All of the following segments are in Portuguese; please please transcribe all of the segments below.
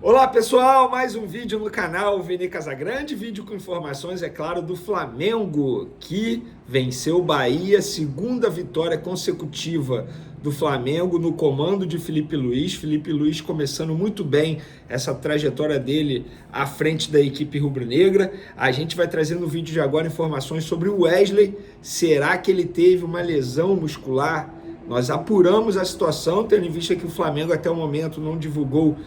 Olá pessoal, mais um vídeo no canal Vini Casagrande, vídeo com informações, é claro, do Flamengo, que venceu o Bahia, segunda vitória consecutiva do Flamengo no comando de Felipe Luiz. Felipe Luiz começando muito bem essa trajetória dele à frente da equipe rubro-negra. A gente vai trazer no vídeo de agora informações sobre o Wesley. Será que ele teve uma lesão muscular? Nós apuramos a situação, tendo em vista que o Flamengo até o momento não divulgou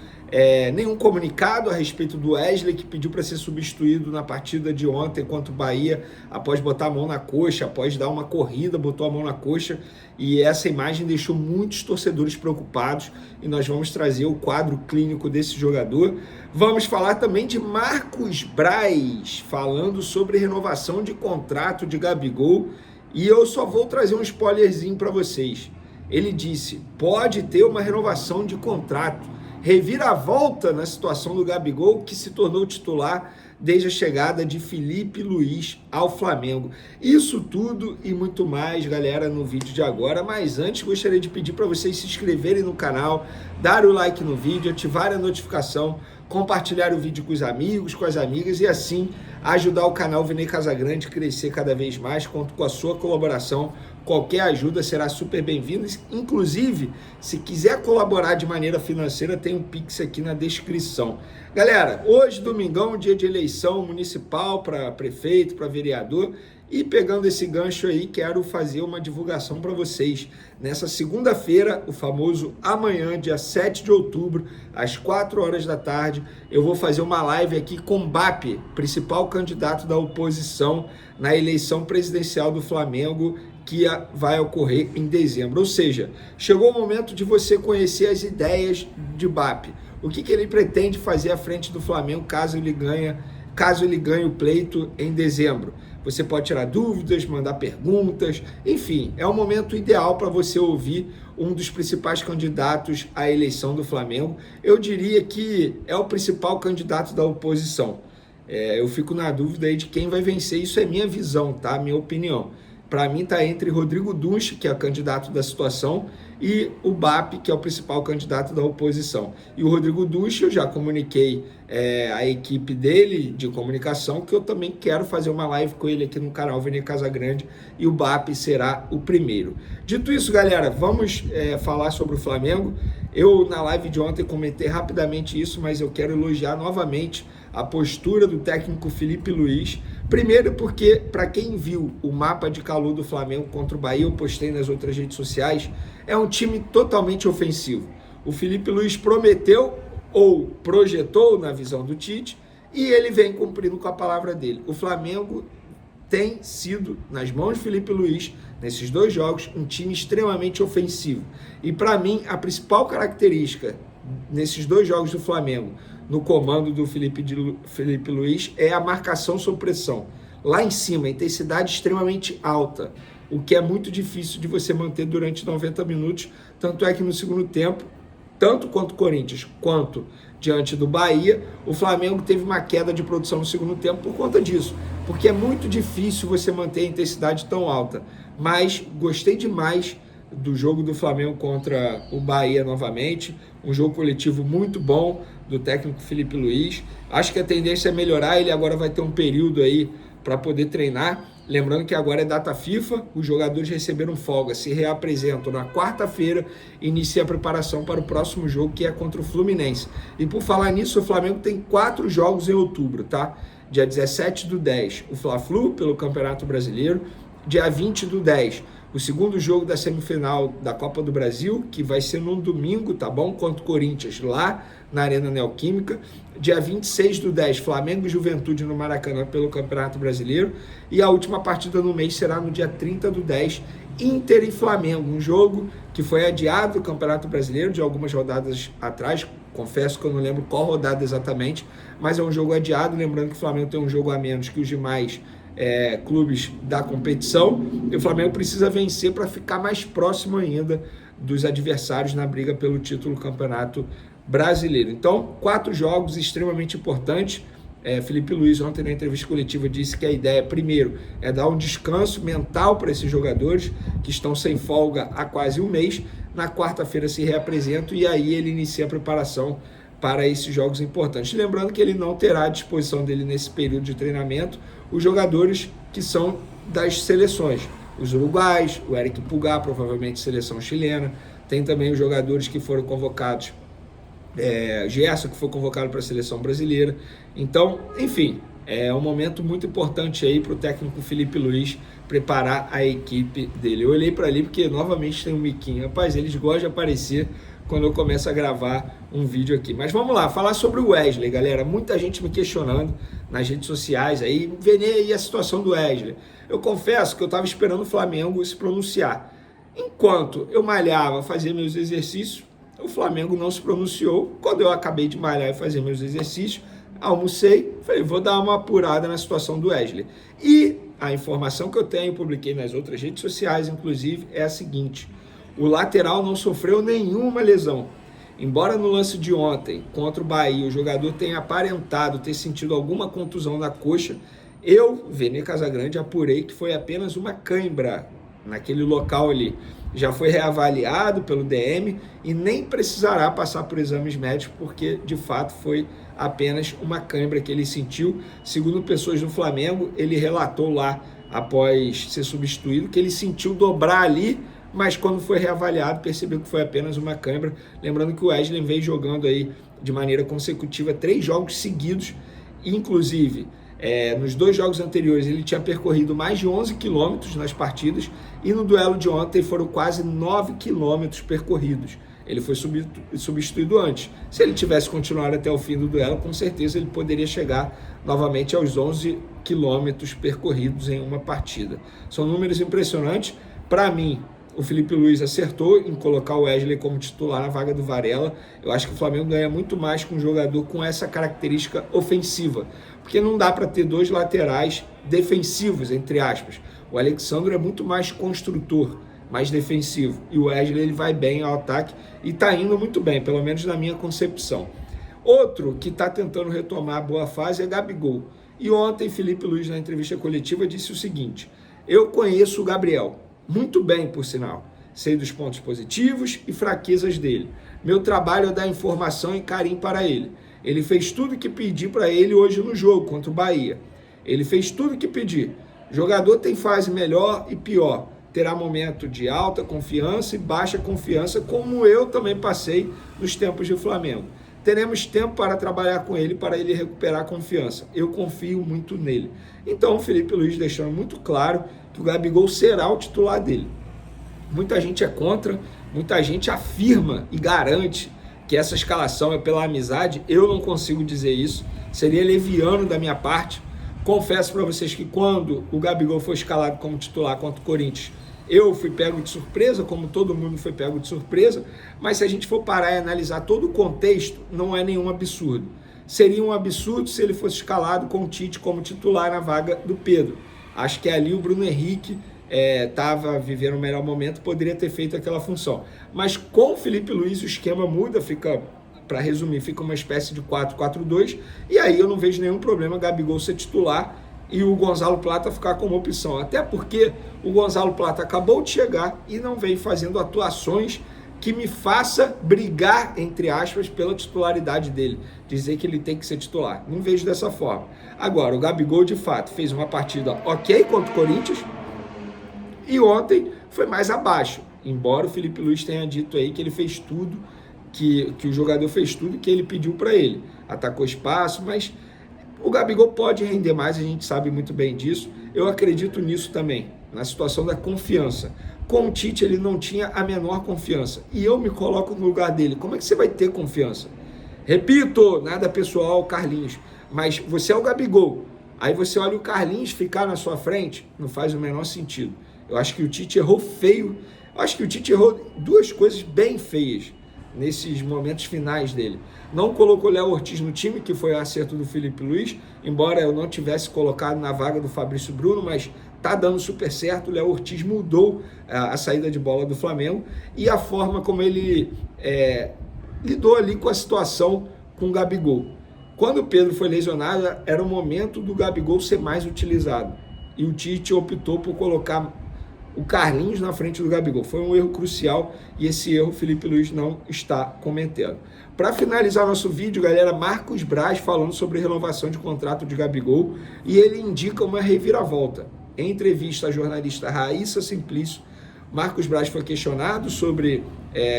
nenhum comunicado a respeito do Wesley, que pediu para ser substituído na partida de ontem contra o Bahia, após botar a mão na coxa, após dar uma corrida, botou a mão na coxa, e essa imagem deixou muitos torcedores preocupados, e nós vamos trazer o quadro clínico desse jogador. Vamos falar também de Marcos Braz, falando sobre renovação de contrato de Gabigol, e eu só vou trazer um spoilerzinho para vocês. Ele disse, pode ter uma renovação de contrato, reviravolta na situação do Gabigol, que se tornou titular desde a chegada de Felipe Luiz ao Flamengo. Isso tudo e muito mais, galera, no vídeo de agora. Mas antes, gostaria de pedir para vocês se inscreverem no canal, dar o like no vídeo, ativar a notificação, compartilhar o vídeo com os amigos, com as amigas e assim ajudar o canal Vini Casagrande a crescer cada vez mais. Conto com a sua colaboração. Qualquer ajuda será super bem-vinda. Inclusive, se quiser colaborar de maneira financeira, tem um Pix aqui na descrição. Galera, hoje, domingão, dia de eleição municipal para prefeito, para vereador. E pegando esse gancho aí, quero fazer uma divulgação para vocês. Nessa segunda-feira, o famoso amanhã, dia 7 de outubro, às 4 horas da tarde, eu vou fazer uma live aqui com o BAP, principal candidato da oposição na eleição presidencial do Flamengo, que vai ocorrer em dezembro. Ou seja, chegou o momento de você conhecer as ideias de BAP. O que ele pretende fazer à frente do Flamengo caso ele ganhe o pleito em dezembro. Você pode tirar dúvidas, mandar perguntas, enfim, é o momento ideal para você ouvir um dos principais candidatos à eleição do Flamengo. Eu diria que é o principal candidato da oposição. Eu fico na dúvida aí de quem vai vencer, isso é minha visão, tá? Minha opinião. Para mim está entre Rodrigo Dunche, que é o candidato da situação, e o BAP, que é o principal candidato da oposição. E o Rodrigo Dunche, eu já comuniquei a equipe dele de comunicação, que eu também quero fazer uma live com ele aqui no canal Vini Casagrande, e o BAP será o primeiro. Dito isso, galera, vamos falar sobre o Flamengo. Eu, na live de ontem, comentei rapidamente isso, mas eu quero elogiar novamente a postura do técnico Felipe Luiz. Primeiro porque, para quem viu o mapa de calor do Flamengo contra o Bahia, eu postei nas outras redes sociais, é um time totalmente ofensivo. O Felipe Luiz prometeu ou projetou na visão do Tite e ele vem cumprindo com a palavra dele. O Flamengo tem sido, nas mãos de Felipe Luiz, nesses dois jogos, um time extremamente ofensivo. E para mim, a principal característica nesses dois jogos do Flamengo, no comando do Felipe Luiz, é a marcação sob pressão. Lá em cima, a intensidade extremamente alta, o que é muito difícil de você manter durante 90 minutos, tanto é que no segundo tempo, tanto quanto o Corinthians, quanto diante do Bahia, o Flamengo teve uma queda de produção no segundo tempo por conta disso, porque é muito difícil você manter a intensidade tão alta. Mas gostei demais do jogo do Flamengo contra o Bahia novamente, um jogo coletivo muito bom do técnico Felipe Luiz. Acho que a tendência é melhorar, ele agora vai ter um período aí para poder treinar. Lembrando que agora é data FIFA, os jogadores receberam folga, se reapresentam na quarta-feira e inicia a preparação para o próximo jogo, que é contra o Fluminense. E por falar nisso, o Flamengo tem 4 jogos em outubro, tá? Dia 17/10, o Fla-Flu pelo Campeonato Brasileiro. Dia 20/10, o segundo jogo da semifinal da Copa do Brasil, que vai ser no domingo, tá bom? Contra o Corinthians, lá na Arena Neoquímica. Dia 26/10, Flamengo e Juventude no Maracanã pelo Campeonato Brasileiro. E a última partida no mês será no dia 30/10, Inter e Flamengo. Um jogo que foi adiado do Campeonato Brasileiro de algumas rodadas atrás. Confesso que eu não lembro qual rodada exatamente, mas é um jogo adiado. Lembrando que o Flamengo tem um jogo a menos que os demais clubes da competição, e o Flamengo precisa vencer para ficar mais próximo ainda dos adversários na briga pelo título do Campeonato Brasileiro. Então, 4 jogos extremamente importantes. Felipe Luiz ontem na entrevista coletiva disse que a ideia, primeiro, é dar um descanso mental para esses jogadores que estão sem folga há quase um mês. Na quarta-feira se reapresentam e aí ele inicia a preparação para esses jogos importantes. Lembrando que ele não terá à disposição dele nesse período de treinamento os jogadores que são das seleções, os uruguais, o Eric Pulgar, provavelmente seleção chilena, tem também os jogadores que foram convocados, Gerson, que foi convocado para a seleção brasileira. Então, enfim, é um momento muito importante aí para o técnico Felipe Luiz preparar a equipe dele. Eu olhei para ali porque novamente tem um miquinho. Rapaz, eles gostam de aparecer quando eu começo a gravar um vídeo aqui. Mas vamos lá, falar sobre o Wesley, galera. Muita gente me questionando nas redes sociais aí, vendo aí a situação do Wesley. Eu confesso que eu estava esperando o Flamengo se pronunciar. Enquanto eu malhava, fazia meus exercícios, o Flamengo não se pronunciou. Quando eu acabei de malhar e fazer meus exercícios, almocei, falei, vou dar uma apurada na situação do Wesley. E a informação que eu tenho, publiquei nas outras redes sociais, inclusive, é a seguinte: o lateral não sofreu nenhuma lesão. Embora no lance de ontem, contra o Bahia, o jogador tenha aparentado ter sentido alguma contusão na coxa, eu, Vene Casagrande, apurei que foi apenas uma cãibra naquele local ali. Já foi reavaliado pelo DM e nem precisará passar por exames médicos, porque de fato foi apenas uma cãibra que ele sentiu. Segundo pessoas do Flamengo, ele relatou lá, após ser substituído, que ele sentiu dobrar ali, mas quando foi reavaliado percebeu que foi apenas uma cãibra. Lembrando que o Wesley vem jogando aí de maneira consecutiva 3 jogos seguidos, inclusive nos 2 jogos anteriores ele tinha percorrido mais de 11 quilômetros nas partidas, e no duelo de ontem foram quase 9 quilômetros percorridos. Ele foi substituído antes. Se ele tivesse continuado até o fim do duelo, com certeza ele poderia chegar novamente aos 11 quilômetros percorridos em uma partida. São números impressionantes. Para mim, o Felipe Luiz acertou em colocar o Wesley como titular na vaga do Varela. Eu acho que o Flamengo ganha muito mais com um jogador com essa característica ofensiva, porque não dá para ter 2 laterais defensivos, entre aspas. O Alexandre é muito mais construtor, mais defensivo, e o Wesley ele vai bem ao ataque e está indo muito bem, pelo menos na minha concepção. Outro que está tentando retomar a boa fase é Gabigol. E ontem Felipe Luiz, na entrevista coletiva, disse o seguinte: eu conheço o Gabriel muito bem, por sinal. Sei dos pontos positivos e fraquezas dele. Meu trabalho é dar informação e carinho para ele. Ele fez tudo o que pedi para ele hoje no jogo contra o Bahia. Ele fez tudo o que pedi. O jogador tem fase melhor e pior. Terá momento de alta confiança e baixa confiança, como eu também passei nos tempos de Flamengo. Teremos tempo para trabalhar com ele, para ele recuperar a confiança. Eu confio muito nele. Então, o Felipe Luiz deixando muito claro que o Gabigol será o titular dele. Muita gente é contra, muita gente afirma e garante que essa escalação é pela amizade. Eu não consigo dizer isso, seria leviano da minha parte. Confesso para vocês que quando o Gabigol foi escalado como titular contra o Corinthians, eu fui pego de surpresa, como todo mundo foi pego de surpresa, mas se a gente for parar e analisar todo o contexto, não é nenhum absurdo. Seria um absurdo se ele fosse escalado com o Tite como titular na vaga do Pedro. Acho que ali o Bruno Henrique estava vivendo o melhor momento, poderia ter feito aquela função. Mas com o Felipe Luiz o esquema muda, fica, para resumir, fica uma espécie de 4-4-2, e aí eu não vejo nenhum problema Gabigol ser titular e o Gonzalo Plata ficar como opção. Até porque o Gonzalo Plata acabou de chegar e não vem fazendo atuações que me faça brigar, entre aspas, pela titularidade dele. Dizer que ele tem que ser titular. Não vejo dessa forma. Agora, o Gabigol, de fato, fez uma partida ok contra o Corinthians e ontem foi mais abaixo. Embora o Felipe Luiz tenha dito aí que ele fez tudo, que o jogador fez tudo que ele pediu para ele. Atacou espaço, mas o Gabigol pode render mais, a gente sabe muito bem disso. Eu acredito nisso também, na situação da confiança. Com o Tite ele não tinha a menor confiança. E eu me coloco no lugar dele. Como é que você vai ter confiança? Repito, nada pessoal, Carlinhos. Mas você é o Gabigol. Aí você olha o Carlinhos ficar na sua frente, não faz o menor sentido. Eu acho que o Tite errou feio. Eu acho que o Tite errou 2 coisas bem feias nesses momentos finais dele. Não colocou o Léo Ortiz no time, que foi o acerto do Felipe Luiz, embora eu não tivesse colocado na vaga do Fabrício Bruno, mas tá dando super certo. O Léo Ortiz mudou a saída de bola do Flamengo e a forma como ele lidou ali com a situação com o Gabigol. Quando o Pedro foi lesionado, era o momento do Gabigol ser mais utilizado. E o Tite optou por colocar o Carlinhos na frente do Gabigol. Foi um erro crucial e esse erro o Felipe Luiz não está cometendo. Para finalizar nosso vídeo, galera, Marcos Braz falando sobre renovação de contrato de Gabigol e ele indica uma reviravolta. Em entrevista à jornalista Raíssa Simplício, Marcos Braz foi questionado sobre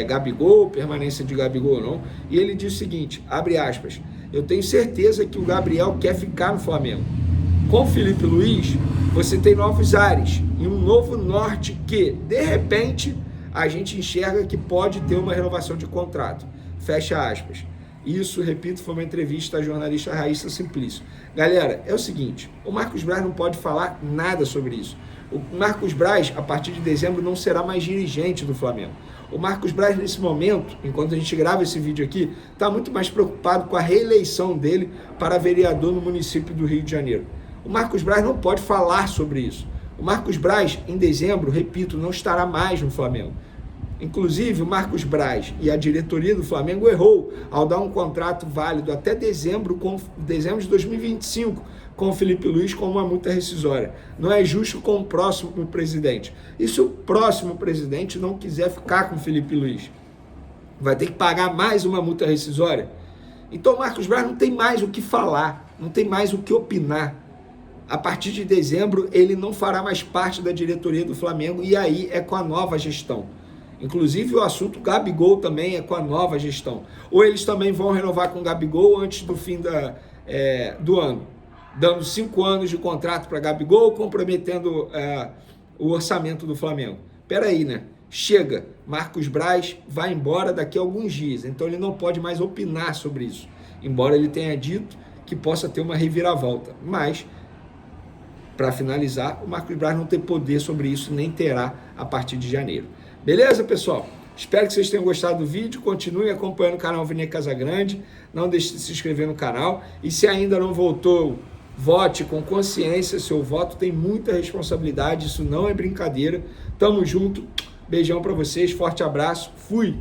Gabigol, permanência de Gabigol ou não, e ele disse o seguinte, abre aspas, eu tenho certeza que o Gabriel quer ficar no Flamengo. Com o Felipe Luiz, você tem novos ares e um novo norte que, de repente, a gente enxerga que pode ter uma renovação de contrato. Fecha aspas. Isso, repito, foi uma entrevista à jornalista Raíssa Simplício. Galera, é o seguinte, o Marcos Braz não pode falar nada sobre isso. O Marcos Braz, a partir de dezembro, não será mais dirigente do Flamengo. O Marcos Braz, nesse momento, enquanto a gente grava esse vídeo aqui, está muito mais preocupado com a reeleição dele para vereador no município do Rio de Janeiro. O Marcos Braz não pode falar sobre isso. O Marcos Braz, em dezembro, repito, não estará mais no Flamengo. Inclusive, o Marcos Braz e a diretoria do Flamengo errou ao dar um contrato válido até dezembro de 2025 com o Felipe Luiz com uma multa rescisória. Não é justo com o próximo presidente. E se o próximo presidente não quiser ficar com o Felipe Luiz? Vai ter que pagar mais uma multa rescisória? Então o Marcos Braz não tem mais o que falar, não tem mais o que opinar. A partir de dezembro, ele não fará mais parte da diretoria do Flamengo e aí é com a nova gestão. Inclusive o assunto Gabigol também é com a nova gestão. Ou eles também vão renovar com o Gabigol antes do fim do ano, dando 5 anos de contrato para Gabigol, comprometendo o orçamento do Flamengo. Peraí, né? Chega, Marcos Braz vai embora daqui a alguns dias, então ele não pode mais opinar sobre isso, embora ele tenha dito que possa ter uma reviravolta. Mas, para finalizar, o Marcos Braz não tem poder sobre isso, nem terá a partir de janeiro. Beleza, pessoal? Espero que vocês tenham gostado do vídeo. Continuem acompanhando o canal Vini Casagrande. Não deixe de se inscrever no canal. E se ainda não votou, vote com consciência. Seu voto tem muita responsabilidade. Isso não é brincadeira. Tamo junto. Beijão para vocês. Forte abraço. Fui!